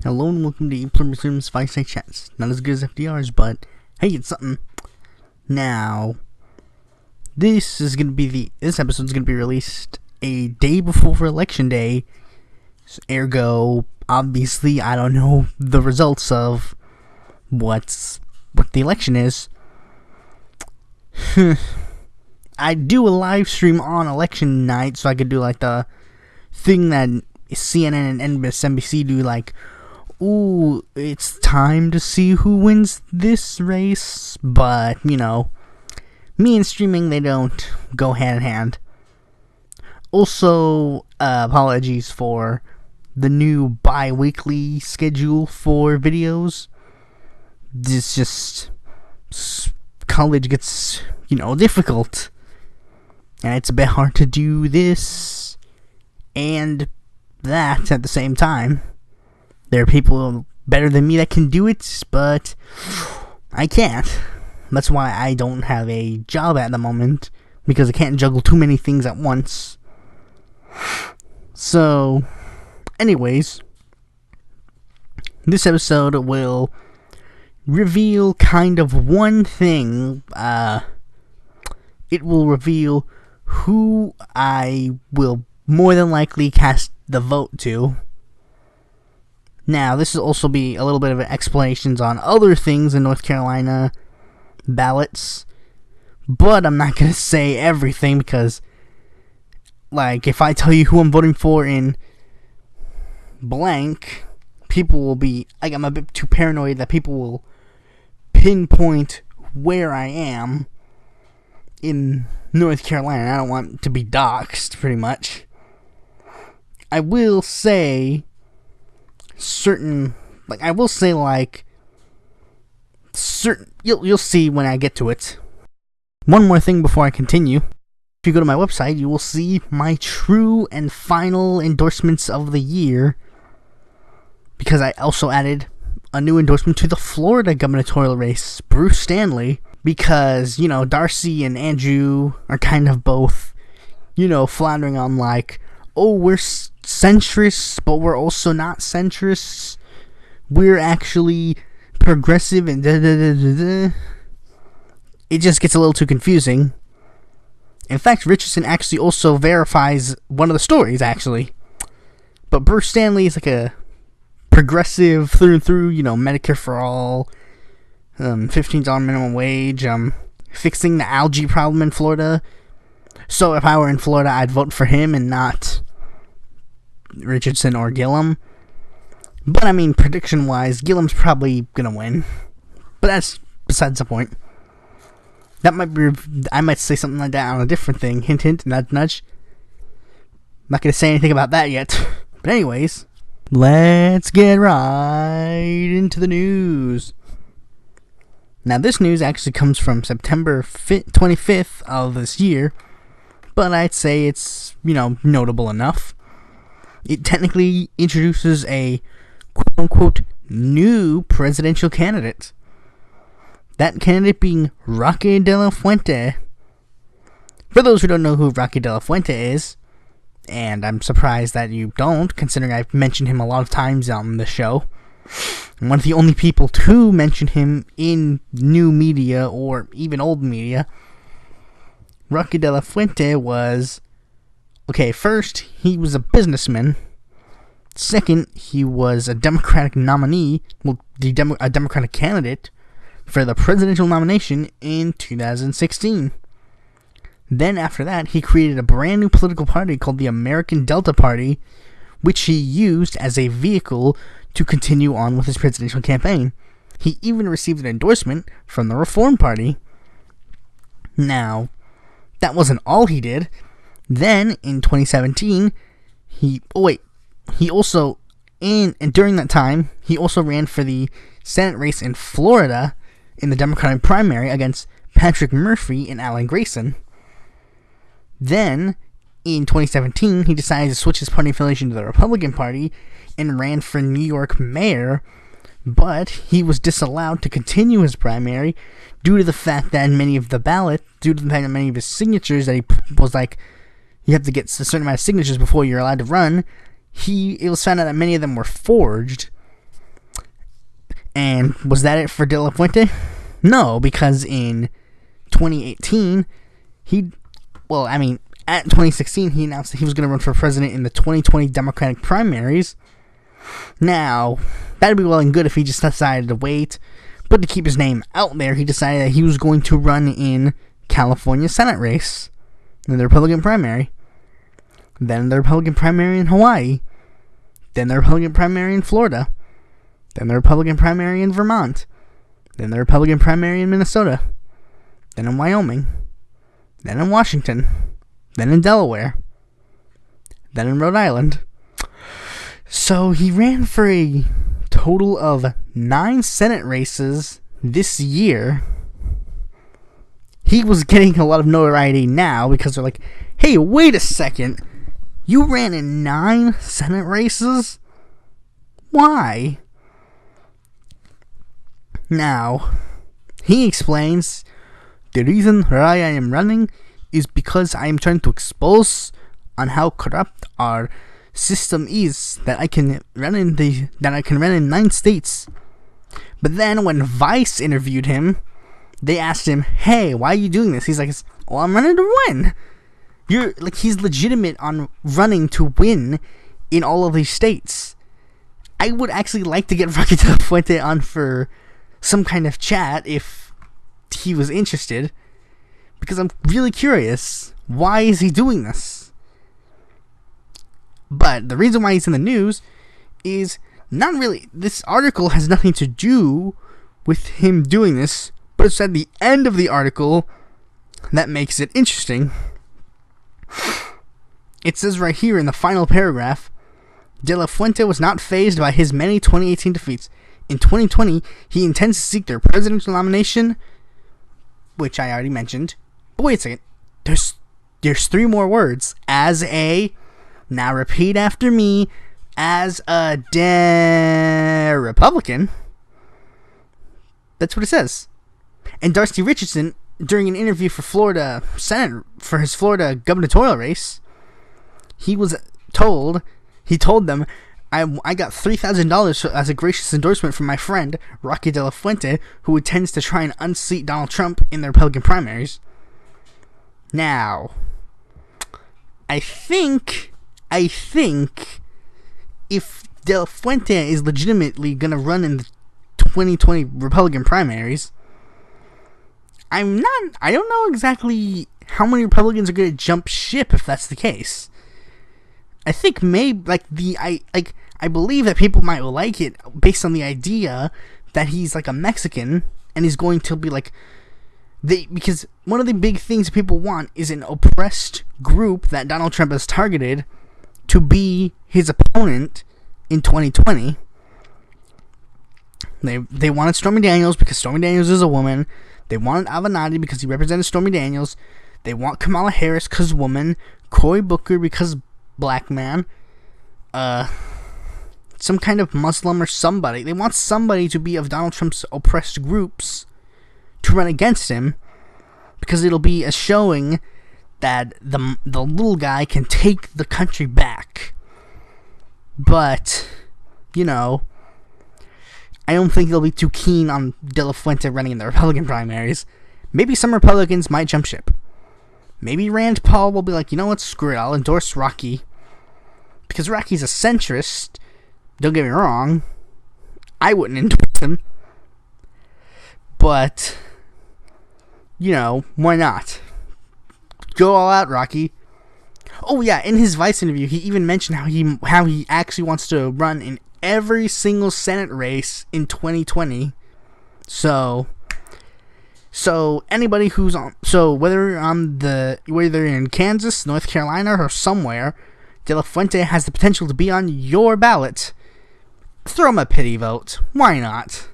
Hello and welcome to Pluribus Fireside Chats. Not as good as FDR's, but hey, it's something. Now, this episode's gonna be released a day before election day. Ergo, obviously, I don't know the results of what the election is. I do a live stream on election night, so I could do like the thing that CNN and MSNBC do, like, ooh, it's time to see who wins this race. But, you know, me and streaming, they don't go hand in hand. Also, apologies for the new bi-weekly schedule for videos. It's just, college gets, difficult. And it's a bit hard to do this and that at the same time. There are people better than me that can do it, but I can't. That's why I don't have a job at the moment, because I can't juggle too many things at once. So, anyways, this episode will reveal kind of one thing. It will reveal who I will more than likely cast the vote to. Now, this will also be a little bit of explanations on other things in North Carolina ballots, but I'm not going to say everything, because, like, if I tell you who I'm voting for in blank, people will be, like, I'm a bit too paranoid that people will pinpoint where I am in North Carolina. I don't want to be doxxed, pretty much. I will say you'll see when I get to it. One more thing before I continue. If you go to my website, you will see my true and final endorsements of the year, because I also added a new endorsement to the Florida gubernatorial race, Bruce Stanley, because, Darcy and Andrew are kind of both, floundering on, like, oh, we're centrists, but we're also not centrists. We're actually progressive and da-da-da-da-da. It just gets a little too confusing. In fact, Richardson actually also verifies one of the stories, actually. But Bruce Stanley is like a progressive through and through, Medicare for all, $15 minimum wage, fixing the algae problem in Florida. So if I were in Florida, I'd vote for him and not Richardson or Gillum. But I mean, prediction-wise, Gillum's probably gonna win. But that's besides the point. That might be, I might say something like that on a different thing. Hint, hint, nudge, nudge. I'm not gonna say anything about that yet. But anyways, let's get right into the news. Now, this news actually comes from September 25th of this year, but I'd say it's, notable enough. It technically introduces a quote-unquote new presidential candidate. That candidate being Roque de la Fuente. For those who don't know who Roque de la Fuente is, and I'm surprised that you don't, considering I've mentioned him a lot of times on the show, I'm one of the only people to mention him in new media or even old media. Roque de la Fuente was, first, he was a businessman. Second, he was a Democratic nominee, a Democratic candidate for the presidential nomination in 2016. Then after that, he created a brand new political party called the American Delta Party, which he used as a vehicle to continue on with his presidential campaign. He even received an endorsement from the Reform Party. Now, that wasn't all he did. Then, in 2017, during that time, he also ran for the Senate race in Florida in the Democratic primary against Patrick Murphy and Alan Grayson. Then, in 2017, he decided to switch his party affiliation to the Republican Party and ran for New York mayor, but he was disallowed to continue his primary due to the fact that many of his signatures that he was like, you have to get a certain amount of signatures before you're allowed to run, it was found out that many of them were forged. And was that it for De La Fuente? No, because in 2018, at 2016, he announced that he was going to run for president in the 2020 Democratic primaries. Now, that'd be well and good if he just decided to wait, but to keep his name out there, he decided that he was going to run in California Senate race, in the Republican primary, then the Republican primary in Hawaii, then the Republican primary in Florida, then the Republican primary in Vermont, then the Republican primary in Minnesota, then in Wyoming, then in Washington, then in Delaware, then in Rhode Island. So he ran for a total of 9 Senate races this year. He was getting a lot of notoriety now because they're like, hey, wait a second. You ran in 9 Senate races? Why? Now, he explains, the reason why I am running is because I am trying to expose on how corrupt our system is, that I can run in 9 states. But then when Vice interviewed him, they asked him, hey, why are you doing this? He's like, well, I'm running to win. He's legitimate on running to win in all of these states. I would actually like to get Rocky De La Fuente on for some kind of chat if he was interested, because I'm really curious, why is he doing this? But the reason why he's in the news is not really, this article has nothing to do with him doing this, but it's at the end of the article that makes it interesting. It says right here in the final paragraph, De La Fuente was not fazed by his many 2018 defeats. In 2020, he intends to seek their presidential nomination, which I already mentioned. But wait a second. There's 3 more words. Now repeat after me, as a Republican. That's what it says. And Darcy Richardson, during an interview for Florida Senate, for his Florida gubernatorial race, he told them, I got $3,000 as a gracious endorsement from my friend, Rocky De La Fuente, who intends to try and unseat Donald Trump in the Republican primaries. Now, I think if De La Fuente is legitimately going to run in the 2020 Republican primaries, I don't know exactly how many Republicans are going to jump ship if that's the case. I think maybe, I believe that people might like it based on the idea that he's like a Mexican and he's going to be like, because one of the big things people want is an oppressed group that Donald Trump has targeted to be his opponent in 2020. They wanted Stormy Daniels because Stormy Daniels is a woman. They wanted Avenatti because he represented Stormy Daniels. They want Kamala Harris because woman. Cory Booker because black man. Some kind of Muslim or somebody. They want somebody to be of Donald Trump's oppressed groups to run against him, because it'll be a showing that the little guy can take the country back. But, I don't think they'll be too keen on De La Fuente running in the Republican primaries. Maybe some Republicans might jump ship. Maybe Rand Paul will be like, you know what, screw it, I'll endorse Rocky. Because Rocky's a centrist. Don't get me wrong. I wouldn't endorse him. But, why not? Go all out, Rocky. Oh yeah, in his Vice interview, he even mentioned how he actually wants to run in every single Senate race in 2020. So anybody who's on, whether in Kansas, North Carolina, or somewhere, De La Fuente has the potential to be on your ballot. Throw him a pity vote. Why not?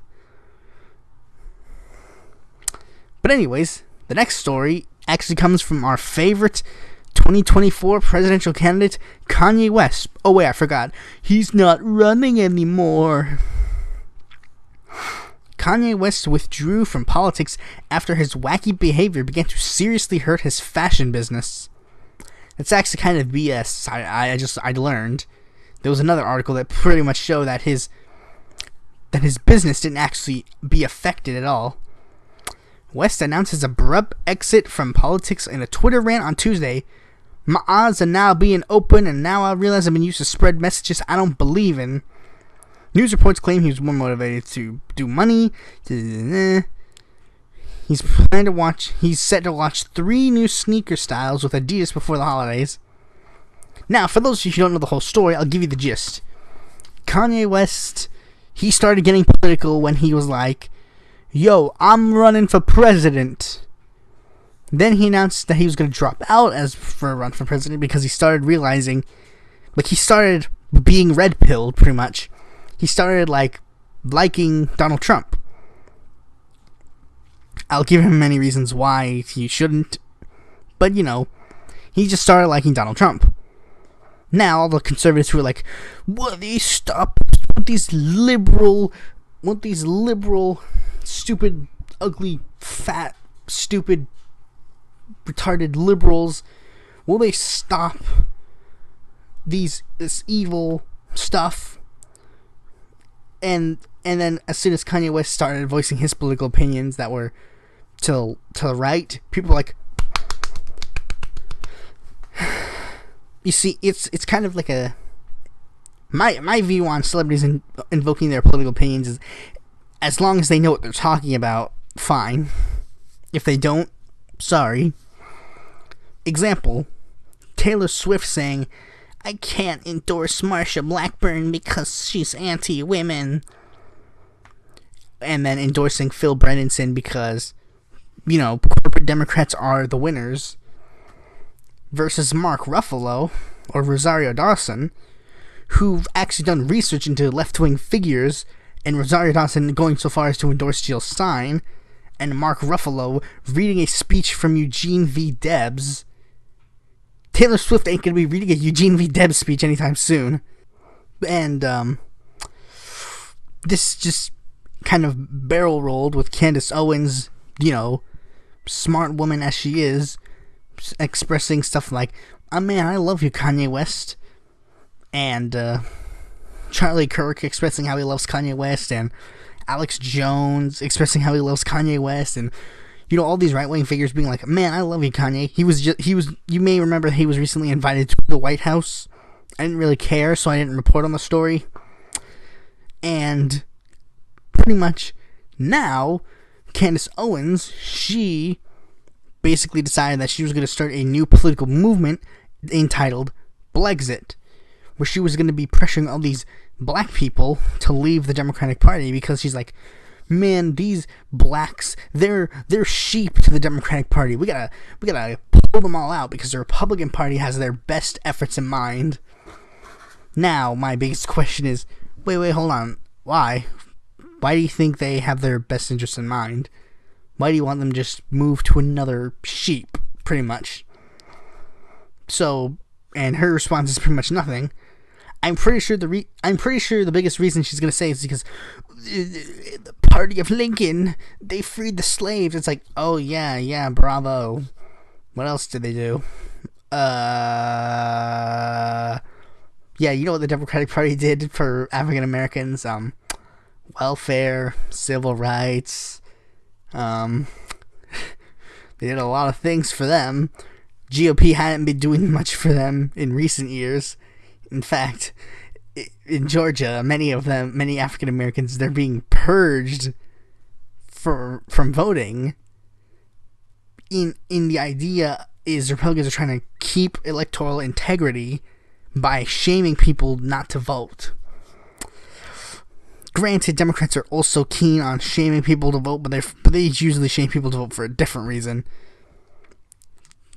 But anyways, the next story actually comes from our favorite 2024 presidential candidate, Kanye West. Oh wait, I forgot. He's not running anymore. Kanye West withdrew from politics after his wacky behavior began to seriously hurt his fashion business. It's actually kind of BS. I learned. There was another article that pretty much showed that his that his business didn't actually be affected at all. West announced his abrupt exit from politics in a Twitter rant on Tuesday. My eyes are now being open, and now I realize I've been used to spread messages I don't believe in. News reports claim he was more motivated to do money. He's set to watch 3 new sneaker styles with Adidas before the holidays. Now, for those of you who don't know the whole story, I'll give you the gist. Kanye West, he started getting political when he was like, yo, I'm running for president. Then he announced that he was going to drop out for a run for president because he started realizing, he started being red-pilled, pretty much. He started, liking Donald Trump. I'll give him many reasons why he shouldn't, but, he just started liking Donald Trump. Now, all the conservatives who are like, will they stop with these liberal, stupid, ugly, fat, stupid, retarded liberals, will they stop this evil stuff? And then as soon as Kanye West started voicing his political opinions that were to the right, people were like, you see, it's kind of like my view on celebrities invoking their political opinions is, as long as they know what they're talking about, fine. If they don't, sorry. Example, Taylor Swift saying, I can't endorse Marsha Blackburn because she's anti-women. And then endorsing Phil Bredesen because, corporate Democrats are the winners. Versus Mark Ruffalo, or Rosario Dawson, who've actually done research into left-wing figures, and Rosario Dawson going so far as to endorse Jill Stein, and Mark Ruffalo reading a speech from Eugene V. Debs. Taylor Swift ain't gonna be reading a Eugene V. Debs speech anytime soon. And, this just kind of barrel-rolled with Candace Owens, smart woman as she is, expressing stuff like, oh man, I love you, Kanye West. And, Charlie Kirk expressing how he loves Kanye West, and Alex Jones expressing how he loves Kanye West, and all these right-wing figures being like, man, I love you, Kanye. You may remember he was recently invited to the White House. I didn't really care, so I didn't report on the story. And pretty much now, Candace Owens, she basically decided that she was going to start a new political movement entitled Blexit, where she was going to be pressuring all these black people to leave the Democratic Party because she's like, man, these blacks, they're sheep to the Democratic Party. We gotta pull them all out because the Republican Party has their best efforts in mind. Now, my biggest question is, wait, hold on. Why? Why do you think they have their best interests in mind? Why do you want them to just move to another sheep, pretty much? So, and her response is pretty much nothing. I'm pretty sure the biggest reason she's gonna say is because the party of Lincoln, they freed the slaves. It's like, oh yeah, bravo. What else did they do? Yeah, you know what the Democratic Party did for African Americans? Welfare, civil rights. They did a lot of things for them. GOP hadn't been doing much for them in recent years. In fact, in Georgia, many African Americans, they're being purged from voting. In the idea is Republicans are trying to keep electoral integrity by shaming people not to vote. Granted, Democrats are also keen on shaming people to vote, but they usually shame people to vote for a different reason.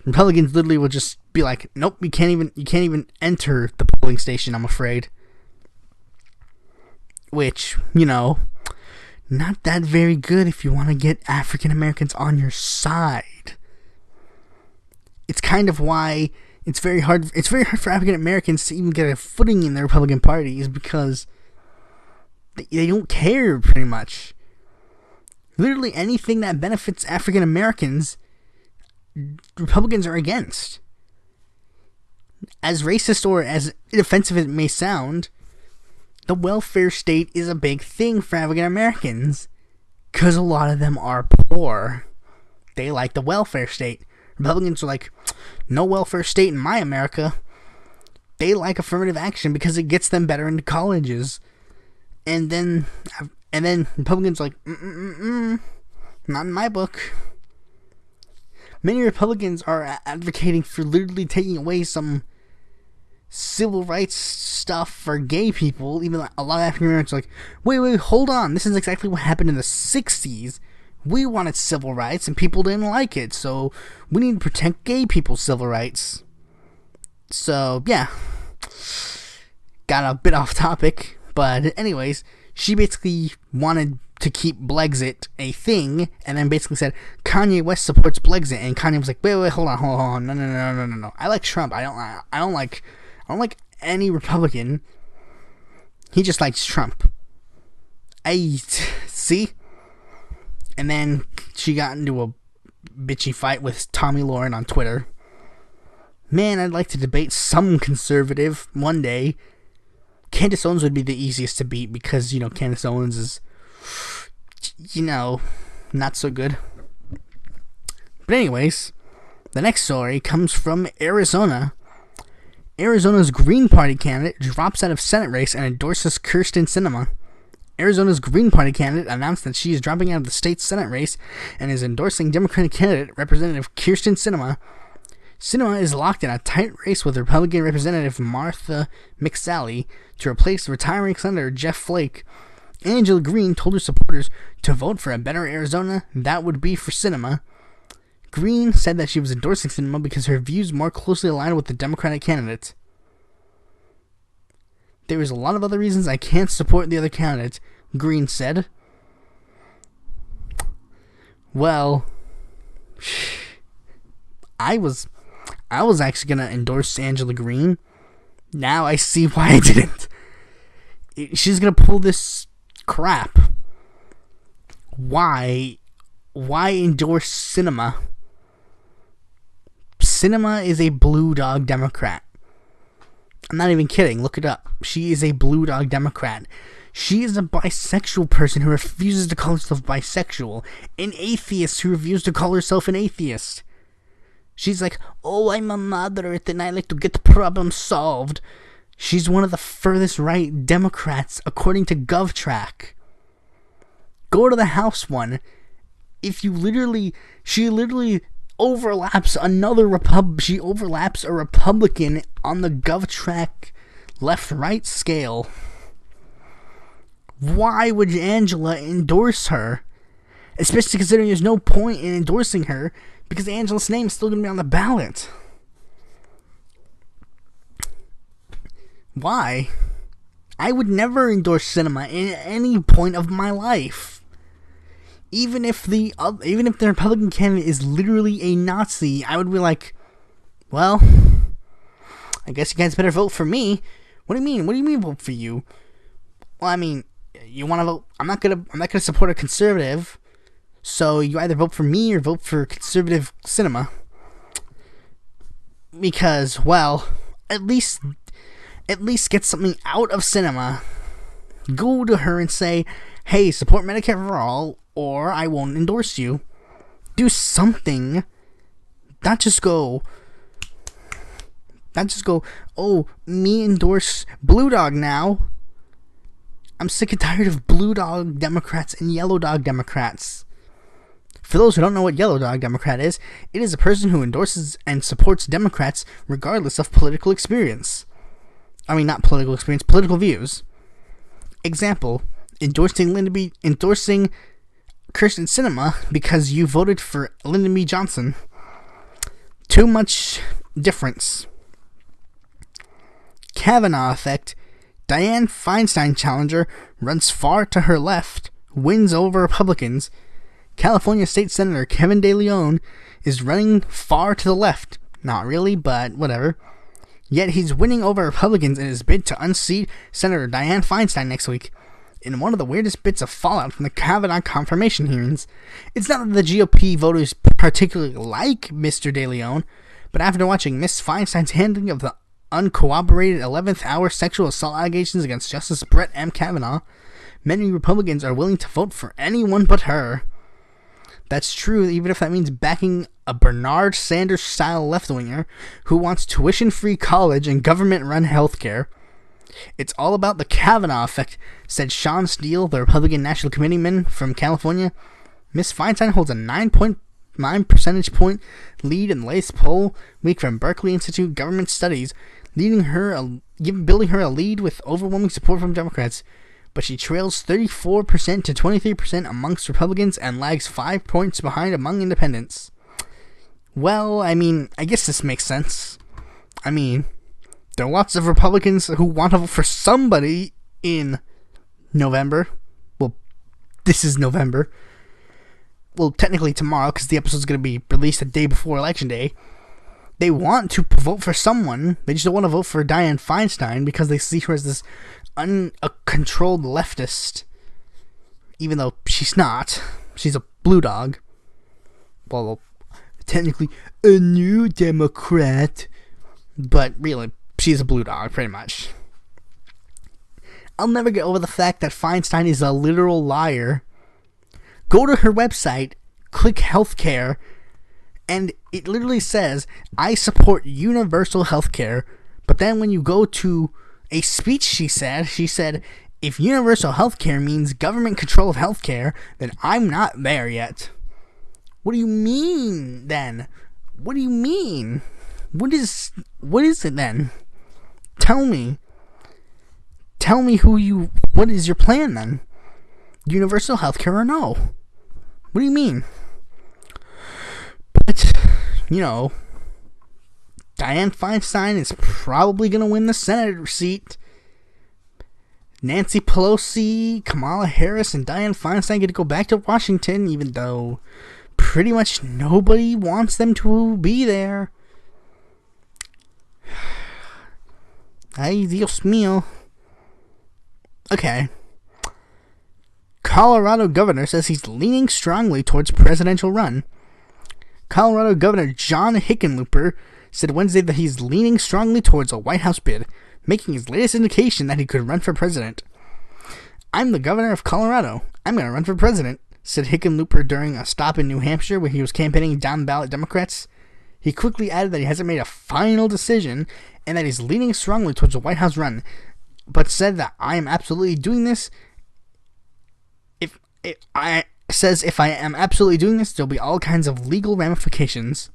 Republicans literally will just be like, nope, you can't even enter the polling station, I'm afraid. Which, not that very good if you want to get African Americans on your side. It's kind of why it's very hard for African Americans to even get a footing in the Republican Party, is because they don't care, pretty much. Literally anything that benefits African Americans, Republicans are against. As racist or as offensive as it may sound, the welfare state is a big thing for African Americans because a lot of them are poor. They like the welfare state. Republicans are like, no welfare state in my America. They like affirmative action because it gets them better into colleges. And then Republicans are like, not in my book. Many Republicans are advocating for literally taking away some civil rights stuff for gay people. Even a lot of African Americans are like, wait, hold on. This is exactly what happened in the 60s. We wanted civil rights and people didn't like it, so we need to protect gay people's civil rights. So, yeah. Got a bit off topic, but anyways, she basically wanted to keep Blexit a thing, and then basically said Kanye West supports Blexit, and Kanye was like, wait, hold on, no. I like Trump. I don't like any Republican. He just likes Trump. See? And then she got into a bitchy fight with Tommy Lauren on Twitter. Man, I'd like to debate some conservative one day. Candace Owens would be the easiest to beat because, Candace Owens is, not so good. But anyways, the next story comes from Arizona. Arizona's Green Party candidate drops out of Senate race and endorses Kyrsten Sinema. Arizona's Green Party candidate announced that she is dropping out of the state's Senate race and is endorsing Democratic candidate Representative Kyrsten Sinema. Sinema is locked in a tight race with Republican Representative Martha McSally to replace retiring Senator Jeff Flake. Angela Green told her supporters to vote for a better Arizona that would be for Sinema. Green said that she was endorsing Sinema because her views more closely aligned with the Democratic candidate. There is a lot of other reasons I can't support the other candidate, Green said. Well, I was actually going to endorse Angela Green. Now I see why I didn't. She's going to pull this crap. Why endorse Sinema? Sinema is a blue dog Democrat. I'm not even kidding. Look it up. She is a blue dog Democrat. She is a bisexual person who refuses to call herself bisexual. An atheist who refuses to call herself an atheist. She's like, oh, I'm a moderate and I like to get problems solved. She's one of the furthest right Democrats according to GovTrack. Go to the House one. She literally overlaps she overlaps a Republican on the GovTrack left-right scale. Why would Angela endorse her? Especially considering there's no point in endorsing her because Angela's name is still going to be on the ballot. Why? I would never endorse Sinema in any point of my life. Even if the Republican candidate is literally a Nazi, I would be like, well, I guess you guys better vote for me. What do you mean? What do you mean vote for you? Well, I mean, you want to vote? I'm not gonna support a conservative. So you either vote for me or vote for conservative Sinema. Because, well, at least get something out of Sinema. Go to her and say, hey, support Medicare for all, or I won't endorse you. Do something. Not just go, oh, me endorse Blue Dog now. I'm sick and tired of Blue Dog Democrats and Yellow Dog Democrats. For those who don't know what Yellow Dog Democrat is, it is a person who endorses and supports Democrats regardless of political experience. I mean, not political experience, political views. Example, endorsing Kyrsten Sinema because you voted for Lyndon B. Johnson. Too much difference. Kavanaugh effect. Dianne Feinstein challenger runs far to her left, wins over Republicans. California State Senator Kevin De Leon is running far to the left. Not really, but whatever. Yet he's winning over Republicans in his bid to unseat Senator Dianne Feinstein next week. In one of the weirdest bits of fallout from the Kavanaugh confirmation hearings, it's not that the GOP voters particularly like Mr. De Leon, but after watching Miss Feinstein's handling of the uncorroborated 11th hour sexual assault allegations against Justice Brett M. Kavanaugh, many Republicans are willing to vote for anyone but her. That's true, even if that means backing a Bernard Sanders-style left-winger who wants tuition-free college and government-run healthcare. It's all about the Kavanaugh effect, said Sean Steele, the Republican National Committeeman from California. Miss Feinstein holds a 9 percentage point lead in the latest poll week from Berkeley Institute Government Studies, building her a lead with overwhelming support from Democrats. But she trails 34% to 23% amongst Republicans and lags 5 points behind among independents. Well, I mean, I guess this makes sense. I mean, there are lots of Republicans who want to vote for somebody in November. Well, this is November. Well, technically tomorrow, because the episode's going to be released the day before Election Day. They want to vote for someone. They just don't want to vote for Dianne Feinstein because they see her as this uncontrolled leftist. Even though she's not. She's a blue dog. Well, technically a new Democrat. But really, she's a blue dog, pretty much. I'll never get over the fact that Feinstein is a literal liar. Go to her website, click healthcare, and it literally says, I support universal healthcare. But then when you go to a speech she said, if universal healthcare means government control of healthcare, then I'm not there yet. What do you mean, then? What do you mean? What is it, then? Tell me. Tell me what is your plan, then? Universal healthcare or no? What do you mean? But, you know, Dianne Feinstein is probably going to win the Senate seat. Nancy Pelosi, Kamala Harris, and Dianne Feinstein get to go back to Washington, even though pretty much nobody wants them to be there. Ay, Dios mío. Okay. Colorado governor says he's leaning strongly towards presidential run. Colorado Governor John Hickenlooper said Wednesday that he's leaning strongly towards a White House bid, making his latest indication that he could run for president. I'm the governor of Colorado. I'm going to run for president, said Hickenlooper during a stop in New Hampshire where he was campaigning down-ballot Democrats. He quickly added that he hasn't made a final decision and that he's leaning strongly towards a White House run, but said that I am absolutely doing this. If I am absolutely doing this, there'll be all kinds of legal ramifications.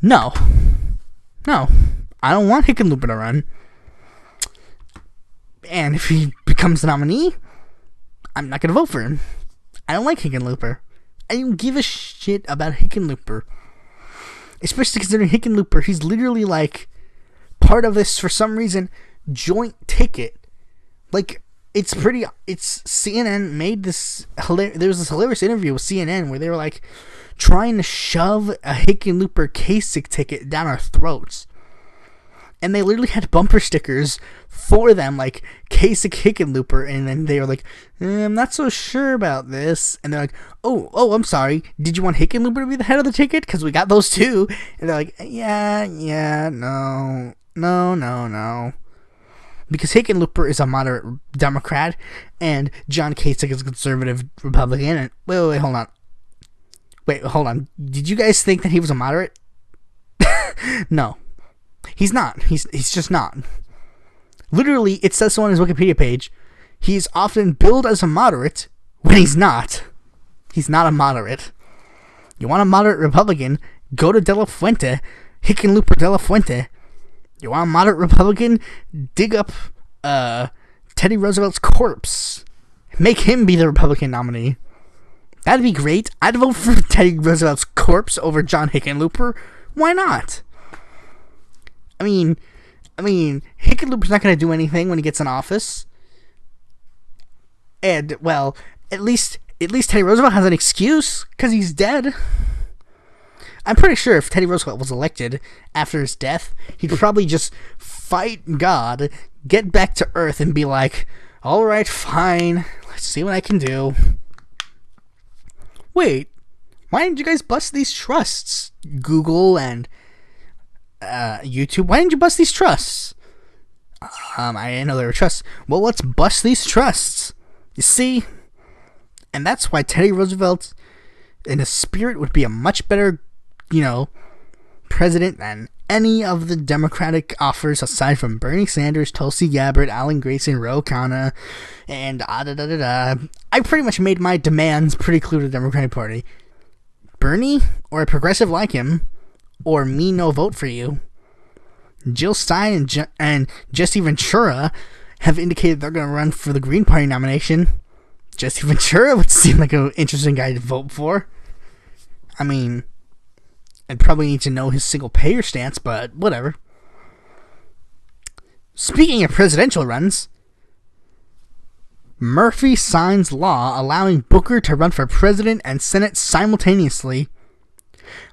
No, I don't want Hickenlooper to run. And if he becomes the nominee, I'm not going to vote for him. I don't like Hickenlooper. I don't give a shit about Hickenlooper. Especially considering Hickenlooper, he's literally like part of this, for some reason, joint ticket. Like, it's CNN made this, there was this hilarious interview with CNN where they were like trying to shove a Hickenlooper Kasich ticket down our throats. And they literally had bumper stickers for them, like Kasich Hickenlooper, and then they were like, I'm not so sure about this. And they're like, oh, I'm sorry. Did you want Hickenlooper to be the head of the ticket? Because we got those too. And they're like, yeah, no. Because Hickenlooper is a moderate Democrat, and John Kasich is a conservative Republican. And wait, hold on. Did you guys think that he was a moderate? No. He's not. He's just not. Literally, it says so on his Wikipedia page. He's often billed as a moderate when he's not. He's not a moderate. You want a moderate Republican? Go to De La Fuente. Hickenlooper De La Fuente. You want a moderate Republican? Dig up Teddy Roosevelt's corpse. Make him be the Republican nominee. That'd be great. I'd vote for Teddy Roosevelt's corpse over John Hickenlooper. Why not? I mean, Hickenlooper's not going to do anything when he gets in office. And, well, at least Teddy Roosevelt has an excuse, because he's dead. I'm pretty sure if Teddy Roosevelt was elected after his death, he'd probably just fight God, get back to Earth, and be like, alright, fine, let's see what I can do. Wait, why didn't you guys bust these trusts? Google and YouTube, why didn't you bust these trusts? I didn't know there were trusts. Well, let's bust these trusts. You see? And that's why Teddy Roosevelt, in his spirit, would be a much better, president than any of the Democratic offers aside from Bernie Sanders, Tulsi Gabbard, Alan Grayson, Ro Khanna, and I pretty much made my demands pretty clear to the Democratic Party. Bernie, or a progressive like him, or me no vote for you. Jill Stein and Jesse Ventura have indicated they're going to run for the Green Party nomination. Jesse Ventura would seem like an interesting guy to vote for. I mean, I'd probably need to know his single-payer stance, but whatever. Speaking of presidential runs, Murphy signs law allowing Booker to run for president and Senate simultaneously.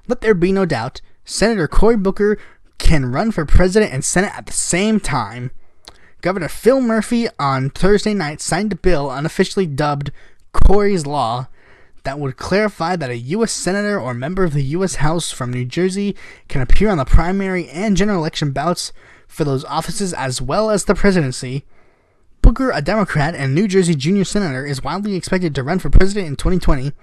Let there be no doubt, Senator Cory Booker can run for president and Senate at the same time. Governor Phil Murphy on Thursday night signed a bill unofficially dubbed Cory's Law that would clarify that a U.S. Senator or member of the U.S. House from New Jersey can appear on the primary and general election ballots for those offices as well as the presidency. Booker, a Democrat and New Jersey junior senator, is widely expected to run for president in 2020.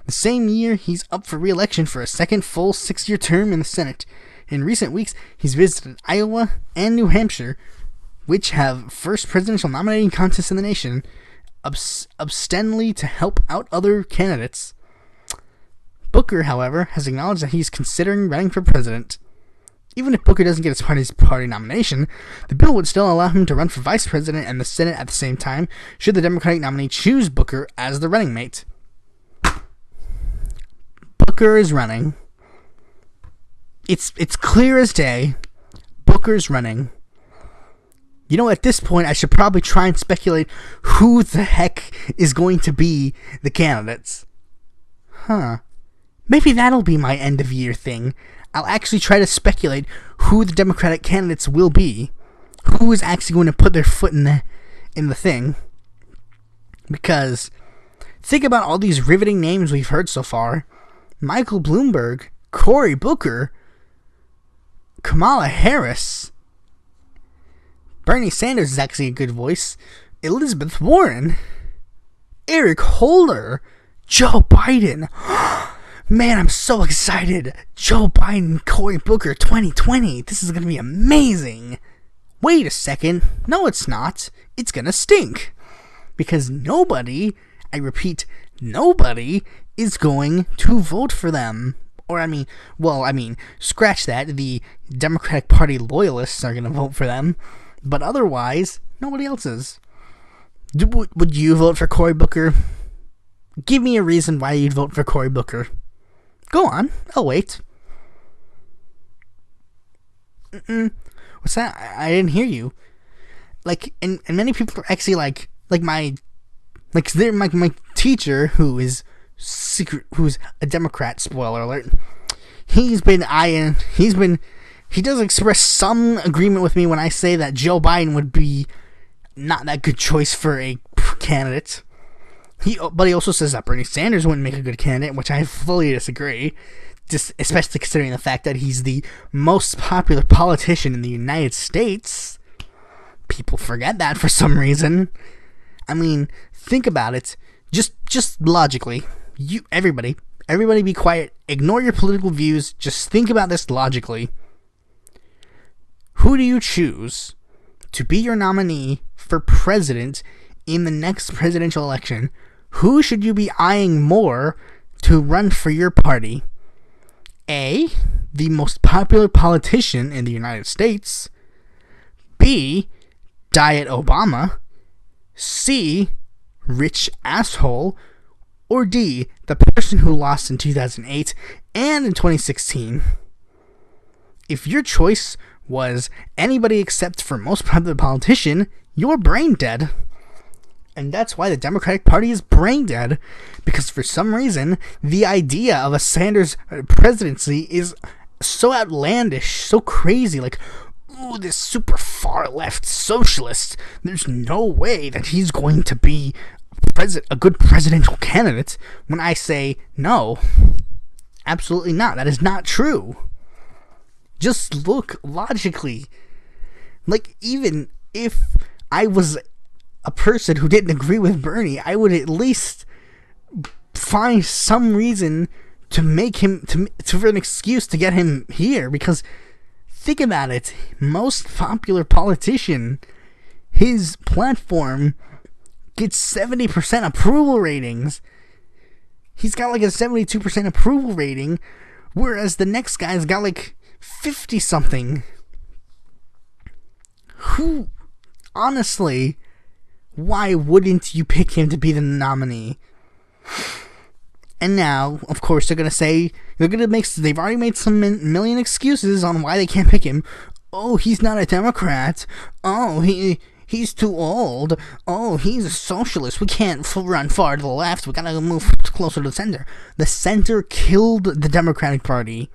The same year, he's up for re-election for a second full 6-year term in the Senate. In recent weeks, he's visited Iowa and New Hampshire, which have first presidential nominating contests in the nation, ostensibly to help out other candidates. Booker, however, has acknowledged that he's considering running for president. Even if Booker doesn't get his party nomination, the bill would still allow him to run for vice president and the Senate at the same time, should the Democratic nominee choose Booker as the running mate. Booker is running. It's clear as day. Booker's running. At this point, I should probably try and speculate who the heck is going to be the candidates. Maybe that'll be my end-of-year thing. I'll actually try to speculate who the Democratic candidates will be. Who is actually going to put their foot in the thing. Because, think about all these riveting names we've heard so far. Michael Bloomberg, Cory Booker, Kamala Harris, Bernie Sanders is actually a good voice, Elizabeth Warren, Eric Holder, Joe Biden. Man, I'm so excited. Joe Biden, Cory Booker, 2020. This is going to be amazing. Wait a second. No, it's not. It's going to stink. Because nobody, I repeat, nobody is going to vote for them. Or, scratch that. The Democratic Party loyalists are going to vote for them. But otherwise, nobody else is. Would you vote for Cory Booker? Give me a reason why you'd vote for Cory Booker. Go on, I'll wait. What's that? I didn't hear you. And many people are actually my teacher who's a Democrat, spoiler alert. He does express some agreement with me when I say that Joe Biden would be not that good choice for a candidate. But he also says that Bernie Sanders wouldn't make a good candidate, which I fully disagree. Just especially considering the fact that he's the most popular politician in the United States. People forget that for some reason. Think about it. Just logically. Everybody be quiet. Ignore your political views. Just think about this logically. Who do you choose to be your nominee for president in the next presidential election? Who should you be eyeing more to run for your party? A, the most popular politician in the United States. B, Diet Obama. C, rich asshole. Or D, the person who lost in 2008 and in 2016. If your choice was anybody except for most popular politician, you're brain dead. And that's why the Democratic Party is brain dead, because for some reason, the idea of a Sanders presidency is so outlandish, so crazy, this super far left socialist. There's no way that he's going to be a good presidential candidate, when I say no. Absolutely not. That is not true. Just look logically. Like, even if I was a person who didn't agree with Bernie, I would at least find some reason to make him, for an excuse to get him here. Because, think about it, most popular politician, his platform gets 70% approval ratings. He's got like a 72% approval rating, whereas the next guy's got like 50 something. Who, honestly, why wouldn't you pick him to be the nominee? And now, of course, they're gonna say, they've already made some million excuses on why they can't pick him. Oh, he's not a Democrat. Oh, he's too old. Oh, he's a socialist. We can't run far to the left. We gotta move closer to the center. The center killed the Democratic Party.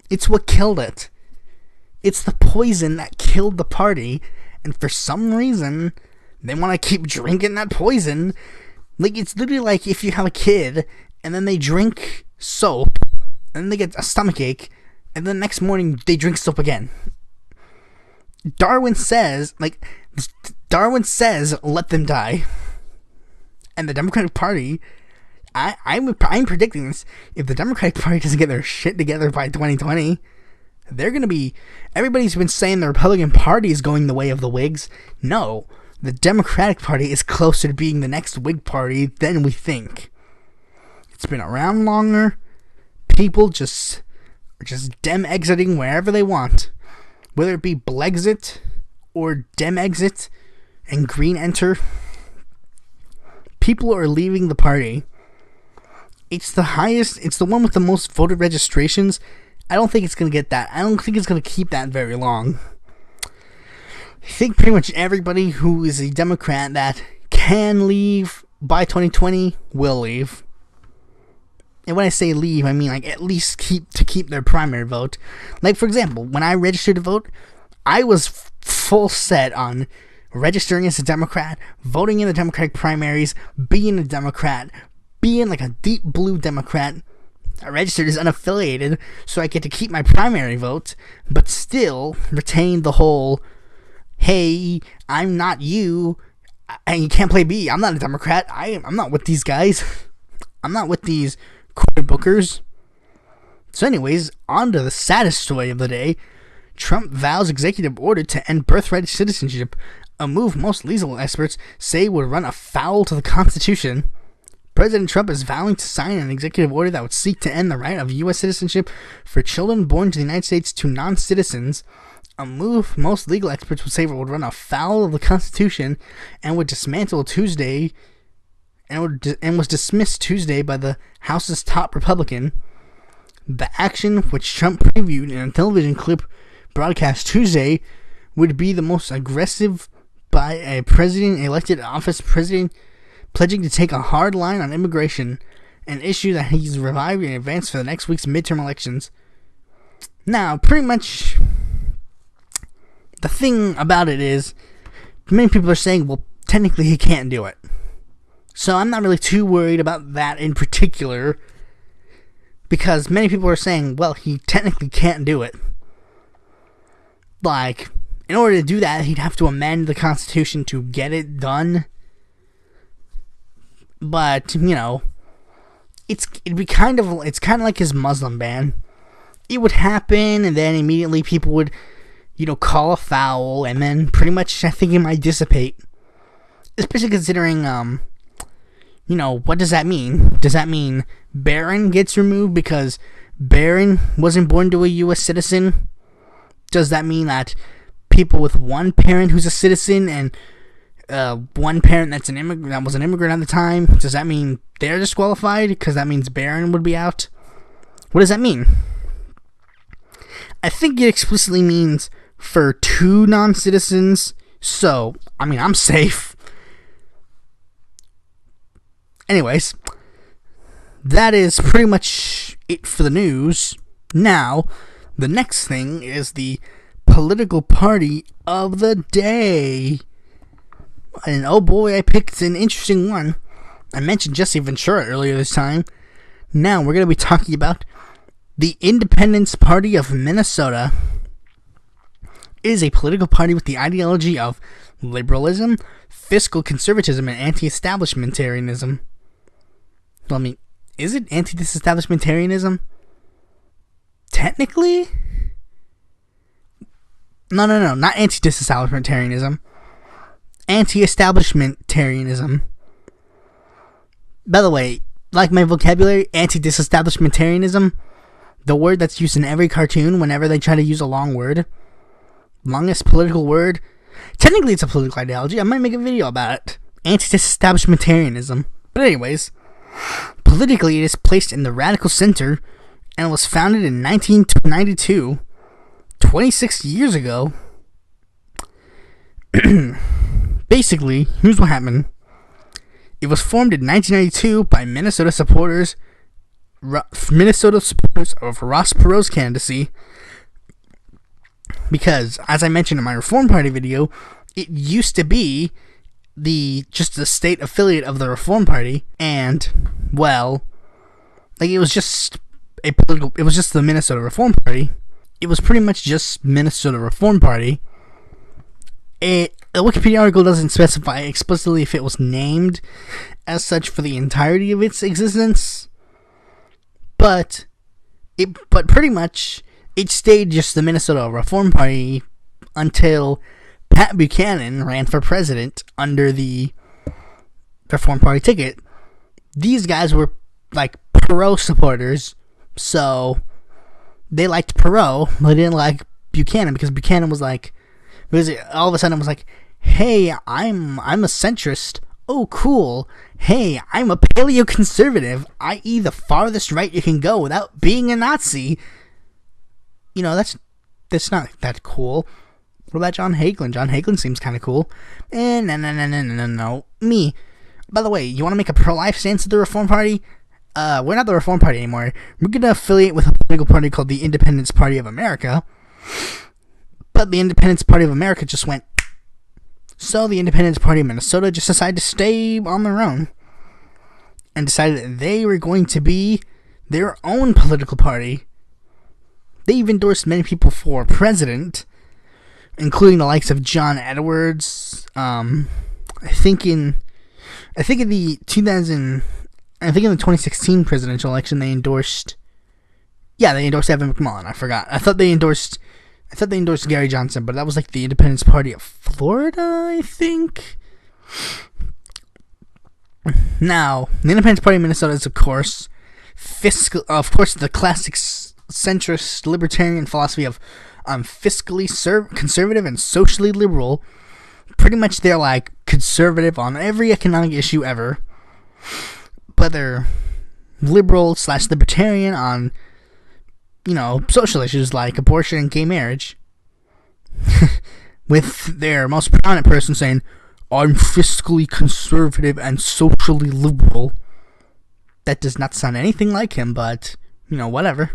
It's what killed it. It's the poison that killed the party, and for some reason, they want to keep drinking that poison. Like, it's literally like if you have a kid, and then they drink soap, and then they get a stomachache, and then the next morning, they drink soap again. Darwin says, let them die. And the Democratic Party, I'm predicting this, if the Democratic Party doesn't get their shit together by 2020, they're going to be, everybody's been saying the Republican Party is going the way of the Whigs. No, the Democratic Party is closer to being the next Whig Party than we think. It's been around longer. People just Dem exiting wherever they want. Whether it be Blexit or Dem exit and Green enter, people are leaving the party. It's the one with the most voter registrations. I don't think it's going to get that. I don't think it's going to keep that very long. I think pretty much everybody who is a Democrat that can leave by 2020 will leave. And when I say leave, I mean like at least keep their primary vote. Like, for example, when I registered to vote, I was full set on registering as a Democrat, voting in the Democratic primaries, being a Democrat, being like a deep blue Democrat. I registered as unaffiliated, so I get to keep my primary vote, but still retain the whole, hey, I'm not you, and you can't play B. I'm not a Democrat. I'm not with these guys. I'm not with these court bookers. So anyways, on to the saddest story of the day. Trump vows executive order to end birthright citizenship, a move most legal experts say would run afoul to the Constitution. President Trump is vowing to sign an executive order that would seek to end the right of U.S. citizenship for children born to the United States to non-citizens, a move most legal experts would say would run afoul of the Constitution and would dismantle Tuesday, and was dismissed Tuesday by the House's top Republican. The action, which Trump previewed in a television clip broadcast Tuesday, would be the most aggressive by a president elected office president, pledging to take a hard line on immigration, an issue that he's revived in advance for the next week's midterm elections. Now, pretty much, the thing about it is, many people are saying, well, technically he can't do it. So I'm not really too worried about that in particular, because many people are saying, well, he technically can't do it. Like, in order to do that, he'd have to amend the Constitution to get it done. But, you know, it's kind of like his Muslim ban. It would happen, and then immediately people would, call a foul, and then pretty much I think it might dissipate. Especially considering, what does that mean? Does that mean Barron gets removed because Barron wasn't born to a U.S. citizen? Does that mean that people with one parent who's a citizen and one parent that was an immigrant at the time, does that mean they're disqualified? Because that means Barron would be out? What does that mean? I think it explicitly means for two non-citizens, so, I'm safe. Anyways, that is pretty much it for the news. Now, the next thing is the political party of the day. And oh boy, I picked an interesting one. I mentioned Jesse Ventura earlier this time. Now we're going to be talking about the Independence Party of Minnesota. It is a political party with the ideology of liberalism, fiscal conservatism, and anti-establishmentarianism. Well, I mean, is it anti-disestablishmentarianism? Technically? No, not anti-disestablishmentarianism. Anti-establishmentarianism. By the way, like my vocabulary, anti-disestablishmentarianism, the word that's used in every cartoon whenever they try to use a long word, longest political word, technically it's a political ideology. I might make a video about it. Anti-disestablishmentarianism. But anyways, politically it is placed in the radical center and was founded in 1992, 26 years ago. Basically, here's what happened. It was formed in 1992 by Minnesota supporters of Ross Perot's candidacy, because, as I mentioned in my Reform Party video, it used to be just the state affiliate of the Reform Party, and, well, like, it was just the Minnesota Reform Party. It was pretty much just Minnesota Reform Party. The Wikipedia article doesn't specify explicitly if it was named as such for the entirety of its existence, but pretty much it stayed just the Minnesota Reform Party until Pat Buchanan ran for president under the Reform Party ticket. These guys were like Perot supporters, so they liked Perot, but they didn't like Buchanan because Buchanan was like, because all of a sudden it was like, hey, I'm a centrist. Oh, cool. Hey, I'm a paleoconservative, i.e. the farthest right you can go without being a Nazi. You know, that's not that cool. What about John Hagelin? John Hagelin seems kind of cool. No. Me. By the way, you want to make a pro-life stance at the Reform Party? We're not the Reform Party anymore. We're going to affiliate with a political party called the Independence Party of America. But the Independence Party of America just went. So the Independence Party of Minnesota just decided to stay on their own and decided that they were going to be their own political party. They've endorsed many people for president, including the likes of John Edwards. I think in the 2016 presidential election they endorsed Evan McMullin. I forgot. I thought they endorsed Gary Johnson, but that was like the Independence Party of Florida, I think. Now, the Independence Party of Minnesota is, of course, the classic centrist libertarian philosophy of fiscally conservative and socially liberal. Pretty much they're like conservative on every economic issue ever, but they're liberal/libertarian on, you know, social issues like abortion and gay marriage. With their most prominent person saying, I'm fiscally conservative and socially liberal. That does not sound anything like him, but, you know, whatever.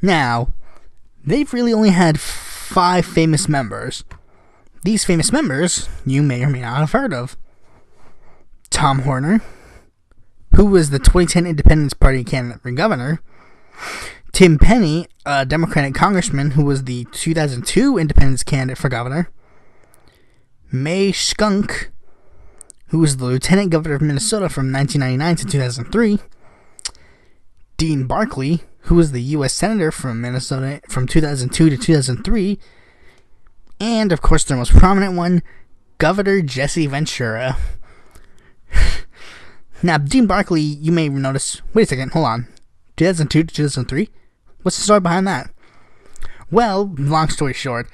Now, they've really only had 5 famous members. These famous members, you may or may not have heard of. Tom Horner, who was the 2010 Independence Party candidate for governor. Tim Penny, a Democratic congressman who was the 2002 Independence candidate for governor. May Skunk, who was the lieutenant governor of Minnesota from 1999 to 2003. Dean Barkley, who was the U.S. senator from Minnesota from 2002 to 2003. And, of course, their most prominent one, Governor Jesse Ventura. Now, Dean Barkley, you may notice, wait a second, hold on. 2002 to 2003? What's the story behind that? Well, long story short,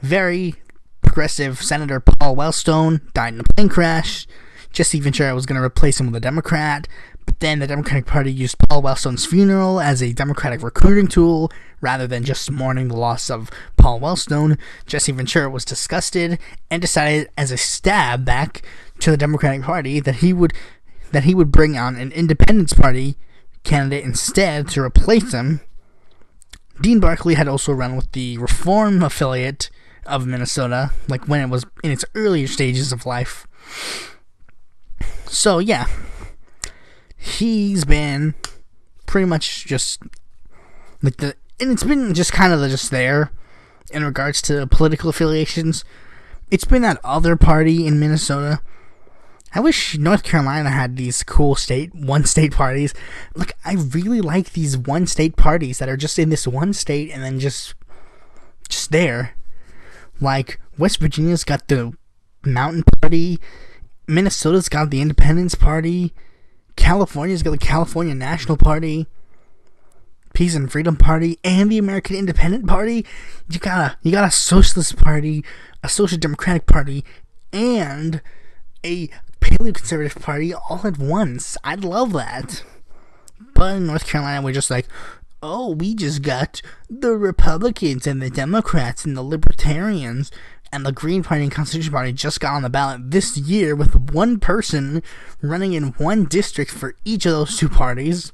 very progressive Senator Paul Wellstone died in a plane crash. Jesse Ventura was going to replace him with a Democrat, but then the Democratic Party used Paul Wellstone's funeral as a Democratic recruiting tool rather than just mourning the loss of Paul Wellstone. Jesse Ventura was disgusted and decided as a stab back to the Democratic Party that he would bring on an Independence Party candidate instead to replace him. Dean Barkley had also run with the Reform affiliate of Minnesota, like when it was in its earlier stages of life. So yeah, he's been pretty much just like and it's been just kind of just there in regards to political affiliations. It's been that other party in Minnesota. I wish North Carolina had these cool one state parties. Like, I really like these one state parties that are just in this one state and then just there. Like, West Virginia's got the Mountain Party, Minnesota's got the Independence Party, California's got the California National Party, Peace and Freedom Party, and the American Independent Party. You got a Socialist Party, a Social Democratic Party, and a Paleoconservative Party all at once. I'd love that. But in North Carolina, we're just like, oh, we just got the Republicans and the Democrats and the Libertarians, and the Green Party and Constitution Party just got on the ballot this year with one person running in one district for each of those two parties.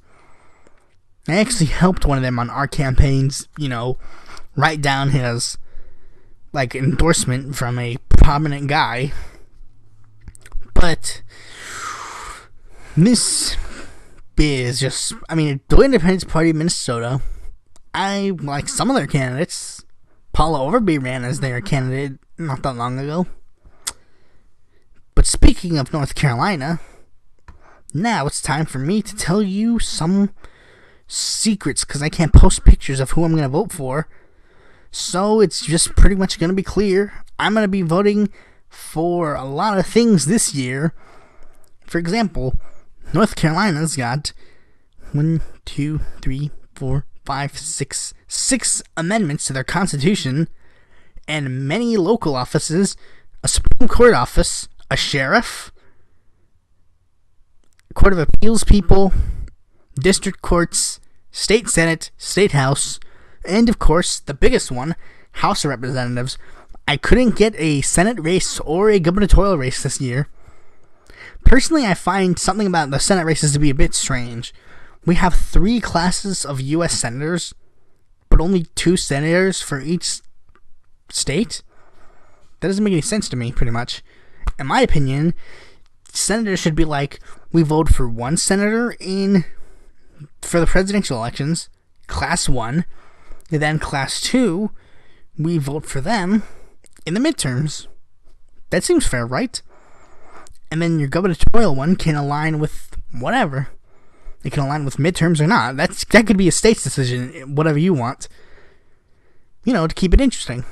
I actually helped one of them on our campaigns, write down his, endorsement from a prominent guy. But this is just, the Independence Party of Minnesota, I like some of their candidates. Paula Overby ran as their candidate not that long ago. But speaking of North Carolina, now it's time for me to tell you some secrets, because I can't post pictures of who I'm going to vote for. So it's just pretty much going to be clear. I'm going to be voting for a lot of things this year. For example, North Carolina's got 6 amendments to their constitution, and many local offices, a Supreme Court office, a sheriff, Court of Appeals people, district courts, state senate, state house, and of course, the biggest one, House of Representatives. I couldn't get a Senate race or a gubernatorial race this year. Personally, I find something about the Senate races to be a bit strange. We have 3 classes of U.S. senators, but only 2 senators for each state? That doesn't make any sense to me, pretty much. In my opinion, senators should be like, we vote for 1 senator for the presidential elections, class 1, and then class 2, we vote for them in the midterms. That seems fair, right? And then your gubernatorial one can align with whatever. It can align with midterms or not. That could be a state's decision, whatever you want. To keep it interesting.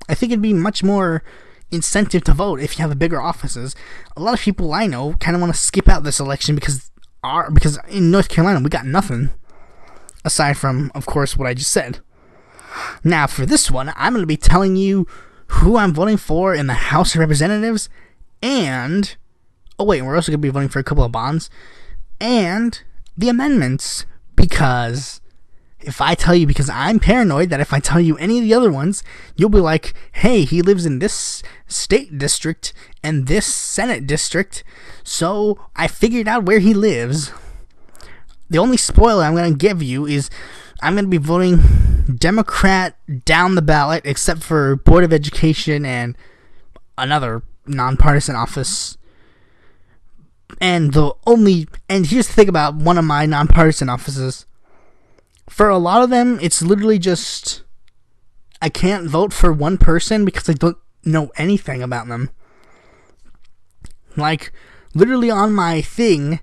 I think it'd be much more incentive to vote if you have bigger offices. A lot of people I know kind of want to skip out this election because in North Carolina we got nothing. Aside from, of course, what I just said. Now, for this one, I'm going to be telling you who I'm voting for in the House of Representatives, and we're also going to be voting for a couple of bonds, and the amendments, because I'm paranoid that if I tell you any of the other ones, you'll be like, hey, he lives in this state district and this Senate district, so I figured out where he lives. The only spoiler I'm going to give you is I'm going to be voting Democrat down the ballot, except for Board of Education and another nonpartisan office. And here's the thing about one of my nonpartisan offices. For a lot of them, it's literally just, I can't vote for one person because I don't know anything about them. Like, literally on my thing,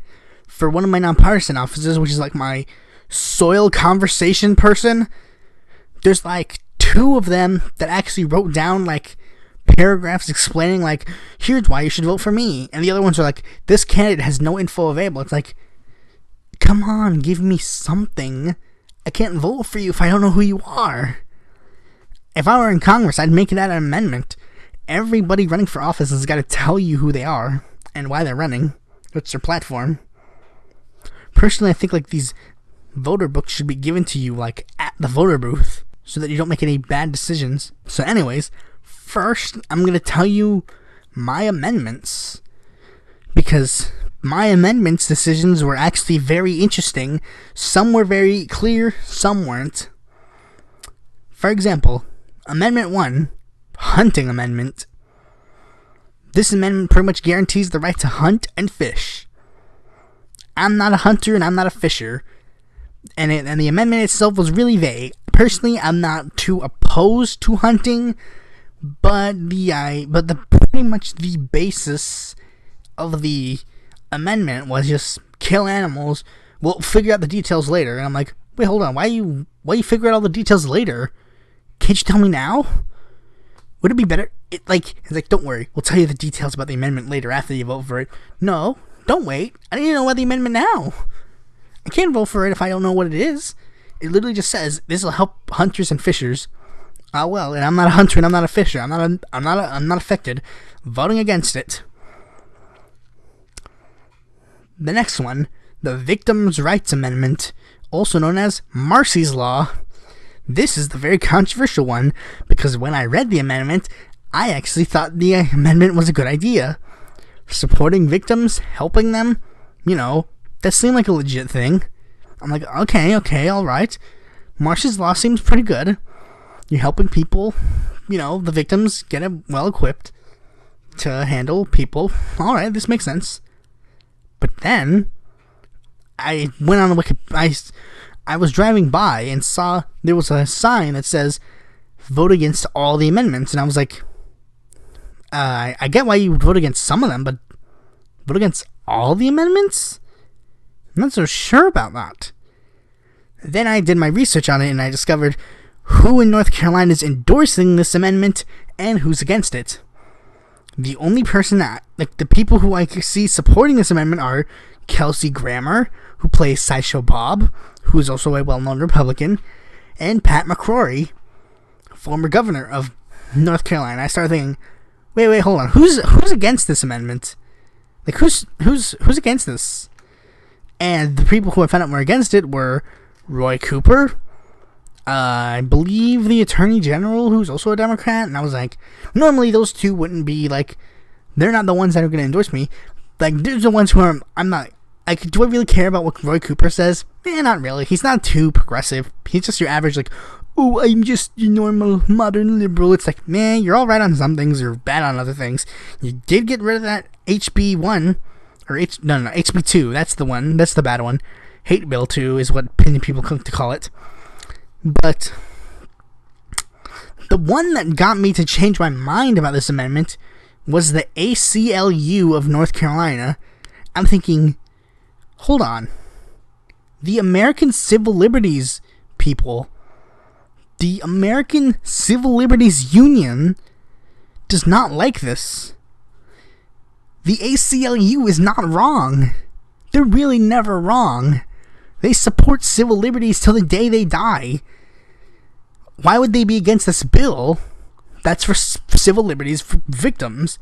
for one of my nonpartisan offices, which is like my soil conversation person, there's 2 of them that actually wrote down paragraphs explaining here's why you should vote for me, and the other ones are this candidate has no info available. It's come on, give me something. I can't vote for you if I don't know who you are. If I were in Congress, I'd make that an amendment. Everybody running for office has got to tell you who they are and why they're running. What's their platform. Personally, I think these voter books should be given to you at the voter booth so that you don't make any bad decisions. So anyways, first I'm going to tell you my amendments, because my amendments decisions were actually very interesting. Some were very clear, some weren't. For example, Amendment 1, Hunting Amendment. This amendment pretty much guarantees the right to hunt and fish. I'm not a hunter and I'm not a fisher. And the amendment itself was really vague. personally, I'm not too opposed to hunting, but pretty much the basis of the amendment was just kill animals. We'll figure out the details later. And I'm like, wait, hold on. Why you figure out all the details later? Can't you tell me now? Would it be better? It's like, don't worry. We'll tell you the details about the amendment later after you vote for it. No, don't wait. I need to know about the amendment now. I can't vote for it if I don't know what it is. It literally just says this will help hunters and fishers. Well, and I'm not a hunter and I'm not a fisher. I'm not affected. Voting against it. The next one, the Victims' Rights Amendment, also known as Marcy's Law. This is the very controversial one because when I read the amendment, I actually thought the amendment was a good idea. Supporting victims, helping them, that seemed like a legit thing. I'm like, okay, alright. Marcy's Law seems pretty good. You're helping people, the victims get well equipped to handle people. Alright, this makes sense. But then, I went on I was driving by and saw there was a sign that says, vote against all the amendments. And I was like, I get why you would vote against some of them, but vote against all the amendments? I'm not so sure about that. Then I did my research on it and I discovered who in North Carolina is endorsing this amendment and who's against it. The only person the people who I see supporting this amendment are Kelsey Grammer, who plays Sideshow Bob, who is also a well-known Republican, and Pat McCrory, former governor of North Carolina. I started thinking, wait, hold on, who's against this amendment? Like, who's against this? And the people who I found out were against it were Roy Cooper, I believe the Attorney General, who's also a Democrat, and I was like, normally those two wouldn't be, they're not the ones that are going to endorse me. They're the ones who I'm not, do I really care about what Roy Cooper says? Not really. He's not too progressive. He's just your average, I'm just your normal modern liberal. It's like, man, you're all right on some things, you're bad on other things. You did get rid of that HB1, or HB2, that's the one, that's the bad one. Hate Bill 2 is what people come to call it. But the one that got me to change my mind about this amendment was the ACLU of North Carolina. I'm thinking, hold on. The American Civil Liberties people, the American Civil Liberties Union, does not like this. The ACLU is not wrong. They're really never wrong. They support civil liberties till the day they die. Why would they be against this bill that's for civil liberties for victims?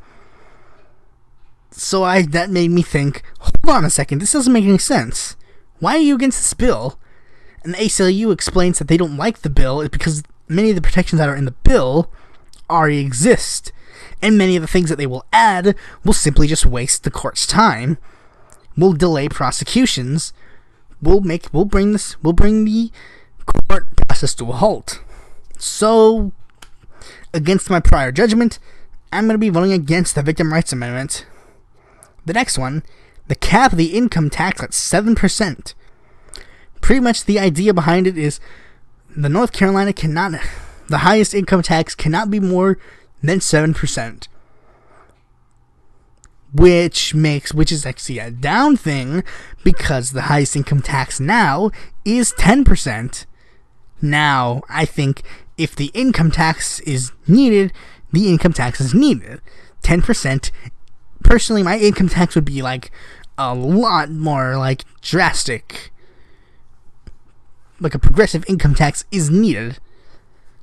So that made me think, hold on a second, this doesn't make any sense. Why are you against this bill? And the ACLU explains that they don't like the bill because many of the protections that are in the bill already exist. And many of the things that they will add will simply just waste the court's time, will delay prosecutions, will bring the court process to a halt. So, against my prior judgment, I'm going to be voting against the Victim Rights Amendment. The next one, the cap of the income tax at 7%. Pretty much the idea behind it is the highest income tax cannot be more than 7%. Which is actually a down thing because the highest income tax now is 10%. Now, I think if the income tax is needed, the income tax is needed. 10%. Personally, my income tax would be a lot more drastic. A progressive income tax is needed.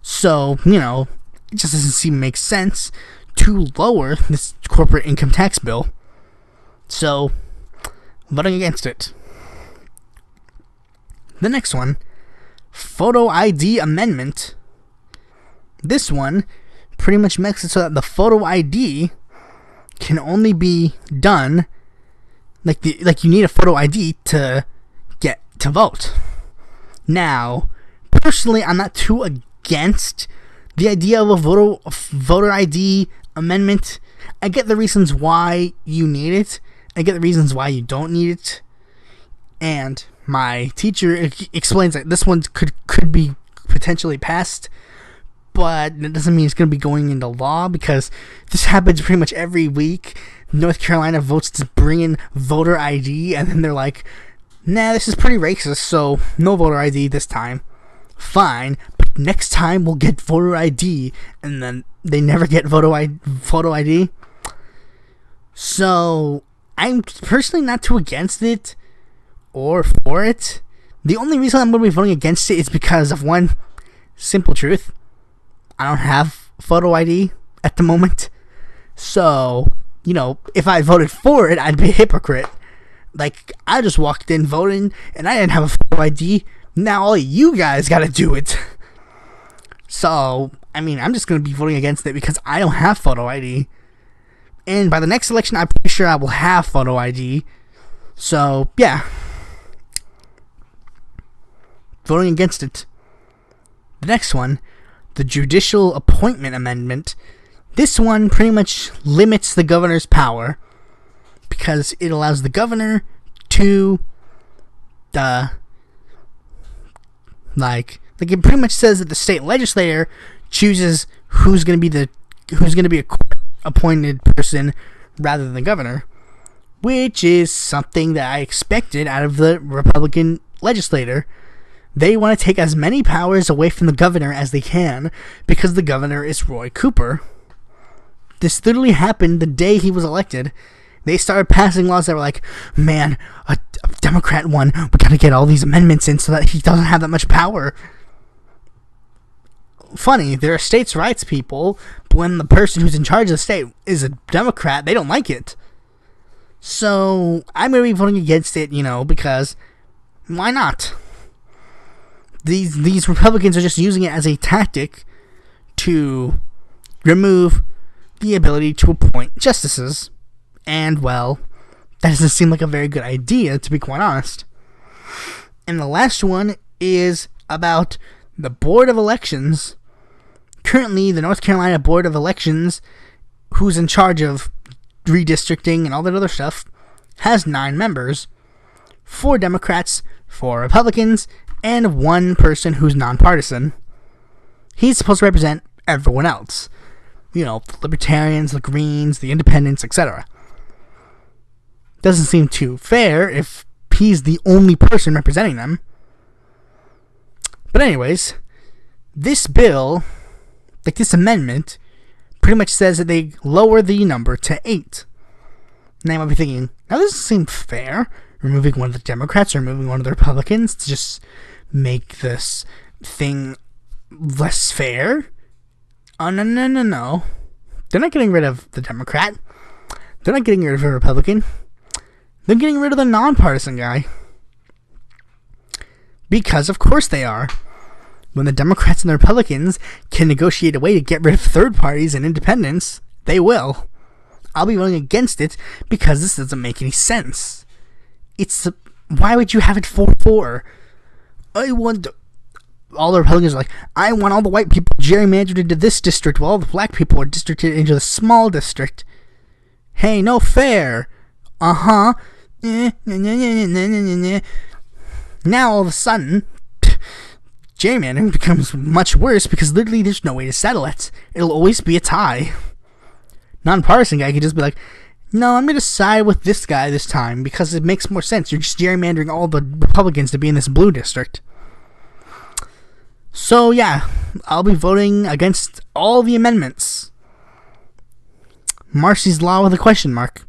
So, it just doesn't seem to make sense to lower this corporate income tax bill. So, voting against it. The next one, Photo ID Amendment. This one pretty much makes it so that the photo ID can only be done you need a photo ID to get to vote. Now, personally, I'm not too against the idea of a voter ID amendment. I get the reasons why you need it. I get the reasons why you don't need it. And my teacher explains that this one could be potentially passed, but that doesn't mean it's going to be going into law, because this happens pretty much every week. North Carolina votes to bring in voter ID, and then they're like, nah, this is pretty racist, so no voter ID this time. Fine, but next time we'll get voter ID, and then they never get photo ID. So I'm personally not too against it or for it. The only reason I'm going to be voting against it is because of one simple truth. I don't have photo ID at the moment. So, if I voted for it, I'd be a hypocrite. Like, I just walked in voting, and I didn't have a photo ID. Now all you guys gotta do it. So, I'm just gonna be voting against it because I don't have photo ID. And by the next election, I'm pretty sure I will have photo ID. So, yeah. Voting against it. The next one, the Judicial Appointment Amendment. This one pretty much limits the governor's power because it allows the governor to, it pretty much says that the state legislature chooses who's going to be a court-appointed person rather than the governor, which is something that I expected out of the Republican legislator. They want to take as many powers away from the governor as they can because the governor is Roy Cooper. This literally happened the day he was elected. They started passing laws that were like, man, a Democrat won. We gotta get all these amendments in so that he doesn't have that much power. Funny, there are states' rights people, but when the person who's in charge of the state is a Democrat, they don't like it. So, I'm gonna be voting against it, because why not? These Republicans are just using it as a tactic to remove the ability to appoint justices. And, well, that doesn't seem like a very good idea, to be quite honest. And the last one is about the Board of Elections. Currently, the North Carolina Board of Elections, who's in charge of redistricting and all that other stuff, has 9 members. 4 Democrats, 4 Republicans, and 1 person who's nonpartisan. He's supposed to represent everyone else. The Libertarians, the Greens, the Independents, etc. Doesn't seem too fair if he's the only person representing them. But anyways, this bill, this amendment, pretty much says that they lower the number to 8. Now you might be thinking, now this doesn't seem fair. Removing one of the Democrats or removing one of the Republicans to just make this thing less fair? Oh, no. They're not getting rid of the Democrat. They're not getting rid of a Republican. They're getting rid of the nonpartisan guy. Because of course they are. When the Democrats and the Republicans can negotiate a way to get rid of third parties and independents, they will. I'll be voting against it because this doesn't make any sense. Why would you have it 4-4? All the Republicans are like, I want all the white people gerrymandered into this district while all the black people are districted into the small district. Hey, no fair. Now all of a sudden, gerrymandering becomes much worse because literally there's no way to settle it. It'll always be a tie. Nonpartisan guy can just be like, no, I'm going to side with this guy this time because it makes more sense. You're just gerrymandering all the Republicans to be in this blue district. So, yeah, I'll be voting against all the amendments. Marcy's Law with a question mark.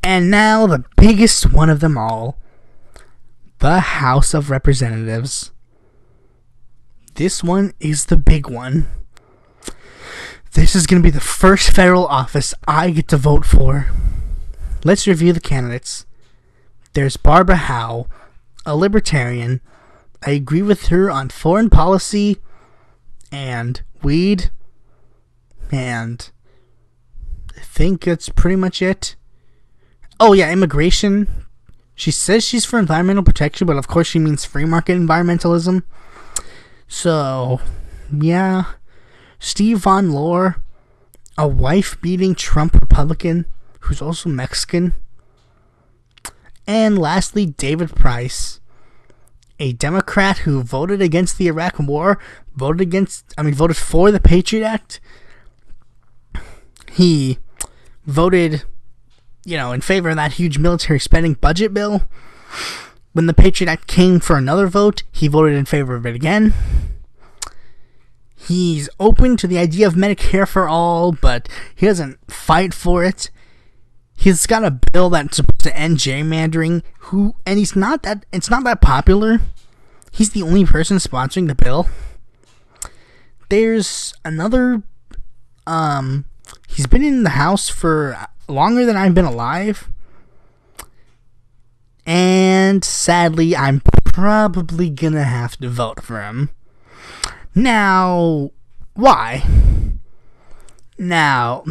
And now the biggest one of them all. The House of Representatives. This one is the big one. This is going to be the first federal office I get to vote for. Let's review the candidates. There's Barbara Howe, a libertarian. I agree with her on foreign policy and weed. And I think that's pretty much it. Oh yeah, immigration. She says she's for environmental protection, but of course she means free market environmentalism. So, yeah. Steve Von Lohr, a wife-beating Trump Republican who's also Mexican. And lastly, David Price, a Democrat who voted against the Iraq War, voted for the Patriot Act. He voted, in favor of that huge military spending budget bill. When the Patriot Act came for another vote, he voted in favor of it again. He's open to the idea of Medicare for all, but he doesn't fight for it. He's got a bill that's supposed to end gerrymandering, and it's not that popular. He's the only person sponsoring the bill. There's another, he's been in the House for longer than I've been alive. And sadly, I'm probably gonna have to vote for him. Now, why? Now,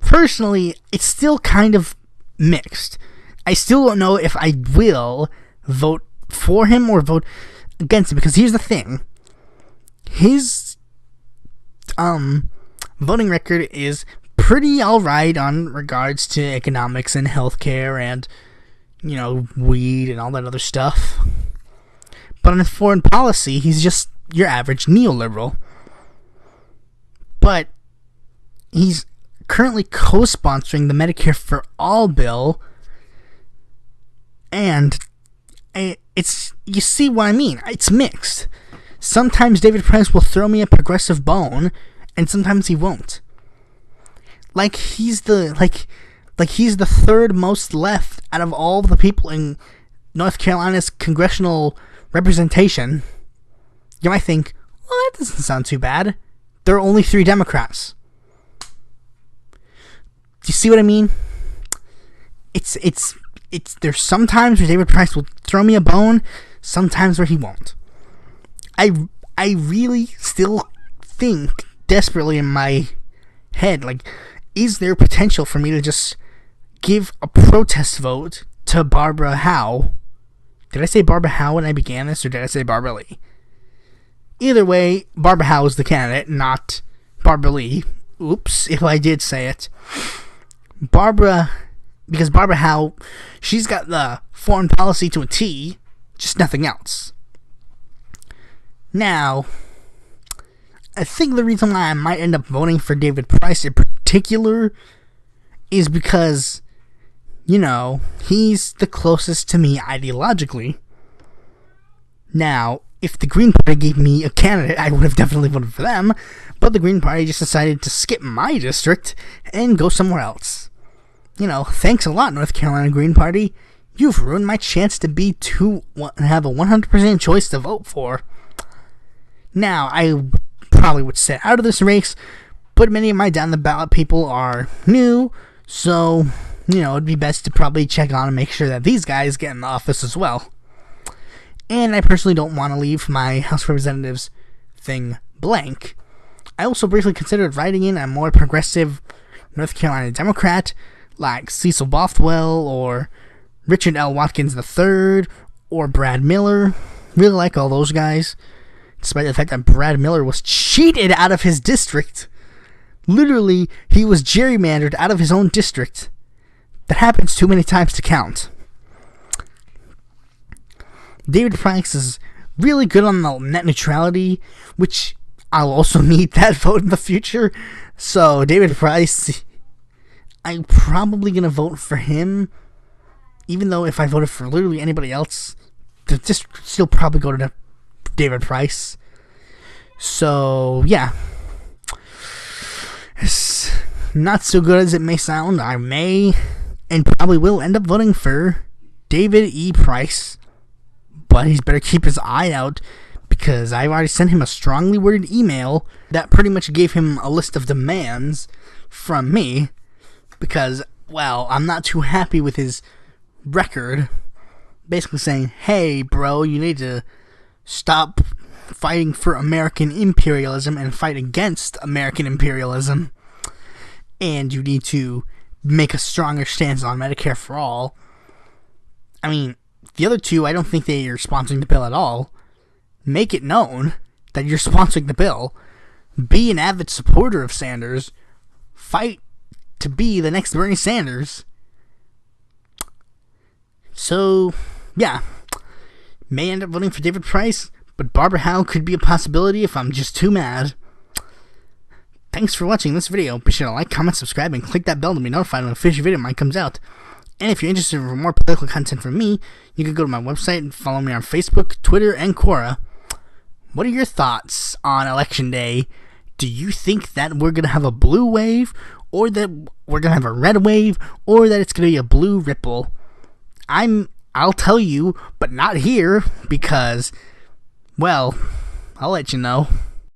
personally, it's still kind of mixed. I still don't know if I will vote for him or vote against him, because here's the thing. His voting record is pretty alright on regards to economics and healthcare and, weed and all that other stuff. But on foreign policy, he's just your average neoliberal. But he's currently co-sponsoring the Medicare for All bill, and you see what I mean. It's mixed. Sometimes David Price will throw me a progressive bone, and sometimes he won't. He's the third most left out of all the people in North Carolina's congressional representation. You might think, well, that doesn't sound too bad. There are only 3 Democrats. Do you see what I mean? It's there's sometimes where David Price will throw me a bone, sometimes where he won't. I really still think desperately in my head, is there potential for me to just give a protest vote to Barbara Howe? Did I say Barbara Howe when I began this, or did I say Barbara Lee? Either way, Barbara Howe is the candidate, not Barbara Lee. Oops, if I did say it. Because Barbara Howe, she's got the foreign policy to a T, just nothing else. Now, I think the reason why I might end up voting for David Price in particular is because, he's the closest to me ideologically. Now, if the Green Party gave me a candidate, I would have definitely voted for them, but the Green Party just decided to skip my district and go somewhere else. Thanks a lot, North Carolina Green Party. You've ruined my chance to have a 100% choice to vote for. Now, I probably would sit out of this race, but many of my down-the-ballot people are new, so, it'd be best to probably check on and make sure that these guys get in the office as well. And I personally don't want to leave my House of Representatives thing blank. I also briefly considered writing in a more progressive North Carolina Democrat, like Cecil Bothwell, or Richard L. Watkins III, or Brad Miller. Really like all those guys, despite the fact that Brad Miller was cheated out of his district. Literally, he was gerrymandered out of his own district. That happens too many times to count. David Price is really good on the net neutrality, which I'll also need that vote in the future. So, David Price, I'm probably going to vote for him, even though if I voted for literally anybody else, the district would still probably go to David Price. So, yeah. It's not so good as it may sound. I may and probably will end up voting for David E. Price, but he's better keep his eye out, because I've already sent him a strongly worded email that pretty much gave him a list of demands from me, because, well, I'm not too happy with his record. Basically saying, hey, bro, you need to stop fighting for American imperialism and fight against American imperialism. And you need to make a stronger stance on Medicare for all. I mean, the other two, I don't think they are sponsoring the bill at all. Make it known that you're sponsoring the bill. Be an avid supporter of Sanders. Fight to be the next Bernie Sanders. So, yeah. May end up voting for David Price, but Barbara Howe could be a possibility if I'm just too mad. Thanks for watching this video. Be sure to like, comment, subscribe, and click that bell to be notified when a future video of mine comes out. And if you're interested in more political content from me, you can go to my website and follow me on Facebook, Twitter, and Quora. What are your thoughts on Election Day? Do you think that we're going to have a blue wave, or that we're going to have a red wave, or that it's going to be a blue ripple? I'll tell you, but not here, because, well, I'll let you know.